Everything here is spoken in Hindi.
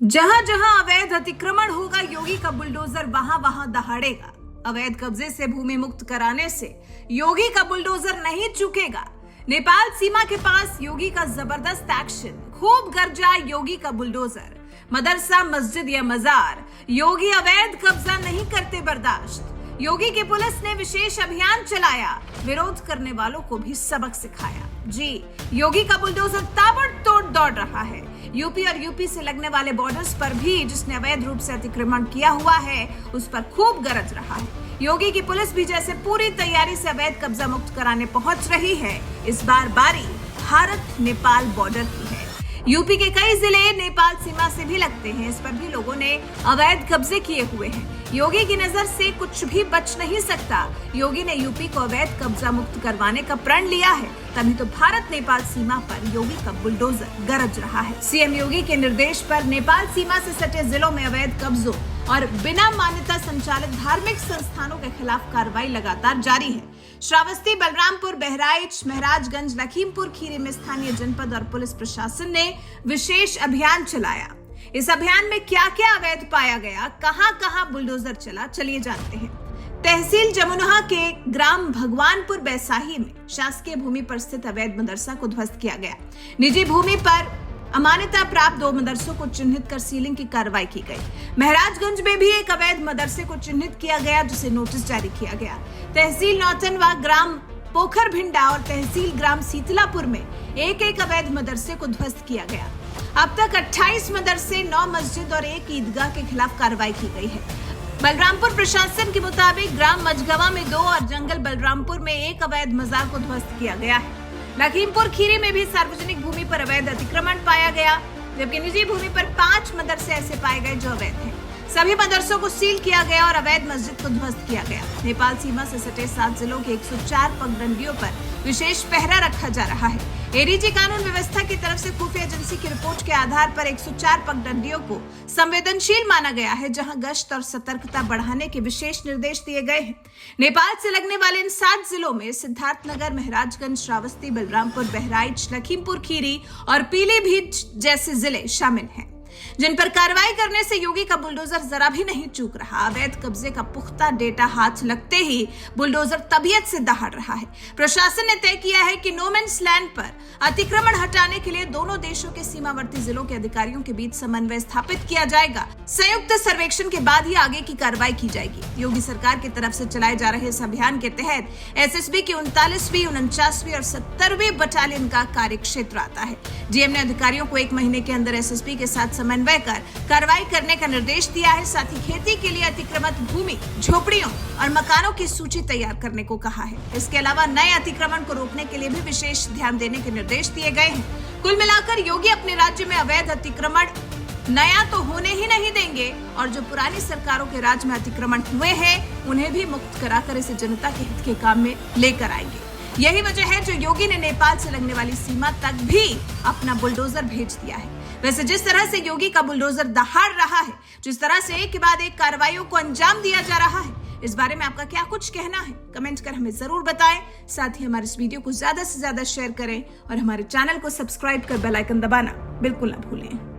जहां जहां अवैध अतिक्रमण होगा, योगी का बुलडोजर वहां वहां दहाड़ेगा। अवैध कब्जे से भूमि मुक्त कराने से योगी का बुलडोजर नहीं चूकेगा। नेपाल सीमा के पास योगी का जबरदस्त एक्शन, खूब गरजा योगी का बुलडोजर। मदरसा, मस्जिद या मजार, योगी अवैध कब्जा नहीं करते बर्दाश्त। योगी की पुलिस ने विशेष अभियान चलाया, विरोध करने वालों को भी सबक सिखाया। जी, योगी का बुलडोजर ताबड़तोड़ दौड़ रहा है। यूपी और यूपी से लगने वाले बॉर्डर्स पर भी जिसने अवैध रूप से अतिक्रमण किया हुआ है, उस पर खूब गरज रहा है। योगी की पुलिस भी जैसे पूरी तैयारी से अवैध कब्जा मुक्त कराने पहुंच रही है। इस बार बारी भारत नेपाल बॉर्डर की है। यूपी के कई जिले नेपाल सीमा से भी लगते हैं, इस पर भी लोगों ने अवैध कब्जे किए हुए हैं। योगी की नजर से कुछ भी बच नहीं सकता। योगी ने यूपी को अवैध कब्जा मुक्त करवाने का प्रण लिया है, तभी तो भारत नेपाल सीमा पर योगी का बुलडोजर गरज रहा है। सीएम योगी के निर्देश पर नेपाल सीमा से सटे जिलों में अवैध कब्जों और बिना मान्यता संचालित धार्मिक संस्थानों के खिलाफ कार्रवाई लगातार जारी है। श्रावस्ती, बलरामपुर, बहराइच, महराजगंज, लखीमपुर खीरी में स्थानीय जनपद और पुलिस प्रशासन ने विशेष अभियान चलाया। इस अभियान में क्या क्या अवैध पाया गया, कहां कहां बुलडोजर चला, चलिए जानते हैं। तहसील जमुनहा के ग्राम भगवानपुर बैसाही में शासकीय भूमि पर स्थित अवैध मदरसा को ध्वस्त किया गया। निजी भूमि पर अमान्यता प्राप्त 2 मदरसों को चिन्हित कर सीलिंग की कार्रवाई की गई। महराजगंज में भी एक अवैध मदरसे को चिन्हित किया गया, जिसे नोटिस जारी किया गया। तहसील नौतनवा, ग्राम पोखर भिंडा और तहसील ग्राम सीतलापुर में एक एक अवैध मदरसे को ध्वस्त किया गया। अब तक 28 मदरसे, 9 मस्जिद और 1 ईदगाह के खिलाफ कार्रवाई की गई है। बलरामपुर प्रशासन के मुताबिक ग्राम मझगवा में 2 और जंगल बलरामपुर में 1 अवैध मजार को ध्वस्त किया गया है। लखीमपुर खीरी में भी सार्वजनिक भूमि पर अवैध अतिक्रमण पाया गया, जबकि निजी भूमि पर 5 मदरसे ऐसे पाए गए जो अवैध हैं। सभी मदरसों को सील किया गया और अवैध मस्जिद को ध्वस्त किया गया। नेपाल सीमा से सटे 7 जिलों के 104 पगडंडियों पर विशेष पहरा रखा जा रहा है। एडीजी कानून व्यवस्था की तरफ से खुफिया एजेंसी की रिपोर्ट के आधार पर 104 पगडंडियों को संवेदनशील माना गया है, जहां गश्त और सतर्कता बढ़ाने के विशेष निर्देश दिए गए हैं। नेपाल से लगने वाले इन 7 जिलों में सिद्धार्थनगर, महराजगंज, श्रावस्ती, बलरामपुर, बहराइच, लखीमपुर खीरी और पीलीभीत जैसे जिले शामिल हैं, जिन पर कार्रवाई करने से योगी का बुलडोजर जरा भी नहीं चूक रहा। अवैध कब्जे का पुख्ता डेटा हाथ लगते ही बुलडोजर तबीयत से दहाड़ रहा है। प्रशासन ने तय किया है कि नो मैन्स लैंड पर अतिक्रमण हटाने के लिए दोनों देशों के सीमावर्ती जिलों के अधिकारियों के बीच समन्वय स्थापित किया जाएगा। संयुक्त सर्वेक्षण के बाद ही आगे की कार्रवाई की जाएगी। योगी सरकार की तरफ से चलाए जा रहे इस अभियान के तहत एसएसबी की 39वीं, 49वीं और 70वीं बटालियन का कार्य क्षेत्र आता है। डीएम ने अधिकारियों को 1 महीने के अंदर एसएसबी के साथ समन्वय कर कार्रवाई करने का निर्देश दिया है। साथ ही खेती के लिए अतिक्रमित भूमि, झोपड़ियों और मकानों की सूची तैयार करने को कहा है। इसके अलावा नए अतिक्रमण को रोकने के लिए भी विशेष ध्यान देने के निर्देश दिए गए हैं। कुल मिलाकर योगी अपने राज्य में अवैध अतिक्रमण नया तो होने ही नहीं देंगे और जो पुरानी सरकारों के राज में अतिक्रमण हुए हैं, उन्हें भी मुक्त कराकर इसे जनता के हित के काम में लेकर आएंगे। यही वजह है जो योगी ने नेपाल से लगने वाली सीमा तक भी अपना बुलडोजर भेज दिया है। वैसे जिस तरह से योगी का बुलडोजर दहाड़ रहा है, जिस तरह से एक के बाद एक कार्रवाइयों को अंजाम दिया जा रहा है, इस बारे में आपका क्या कुछ कहना है, कमेंट कर हमें जरूर बताएं। साथ ही हमारे इस वीडियो को ज्यादा से ज्यादा शेयर करें और हमारे चैनल को सब्सक्राइब कर बेल आइकन दबाना बिल्कुल ना भूलें।